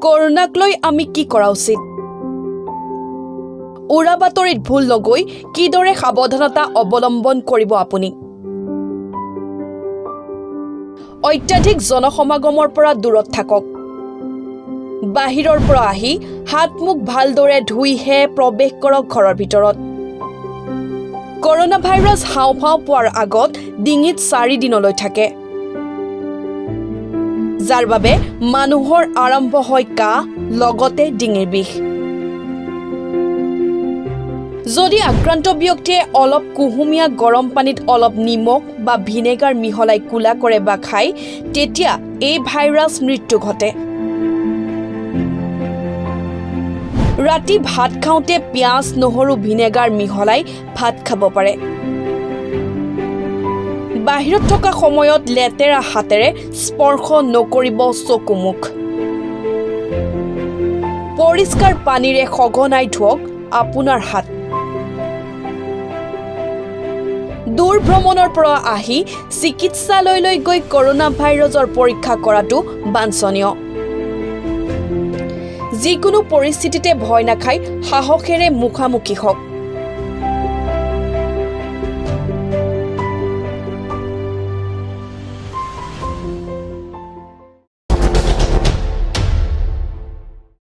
কৰোনাক লৈ আমি কি কৰা উচিত? উৰা বাতৰিত ভুল নগৈ কিদৰে সাৱধানতা অৱলম্বন কৰিব আপুনি? অত্যাধিক জনসমাগমৰ পৰা দূৰত থাকক। বাহিৰৰ পৰা আহি হাত মুখ ভালদৰে ধুইহে প্ৰৱেশ কৰক ঘৰৰ ভিতৰত। কৰোনা ভাইৰাছ হাওঁফাওঁ পোৱাৰ আগত ডিঙিত 4 দিনলৈ থাকে, যাৰ বাবে মানুহৰ আৰম্ভ হয় কাহ লগতে ডিঙিৰ বিষ। যদি আক্ৰান্ত ব্যক্তিয়ে অলপ কুহুমীয়া গৰম পানীত অলপ নিমখ বা ভিনেগাৰ মিহলাই কুলা কৰে বা খায়, তেতিয়া এই ভাইৰাছ মৃত্যু ঘটে। ৰাতি ভাত খাওঁতে পিঁয়াজ নহৰু ভিনেগাৰ মিহলাই ভাত খাব পাৰে। বাহিৰত থকা সময়ত লেতেৰা হাতেৰে স্পৰ্শ নকৰিব চকু মুখ। পৰিষ্কাৰ পানীৰে সঘনাই ধুৱক আপোনাৰ হাত। দূৰ ভ্ৰমণৰ পৰা আহি চিকিৎসালয়লৈ গৈ কৰোনা ভাইৰাছৰ পৰীক্ষা কৰাটো বাঞ্ছনীয়। যিকোনো পৰিস্থিতিতে ভয় নাখাই সাহসেৰে মুখামুখি হওক।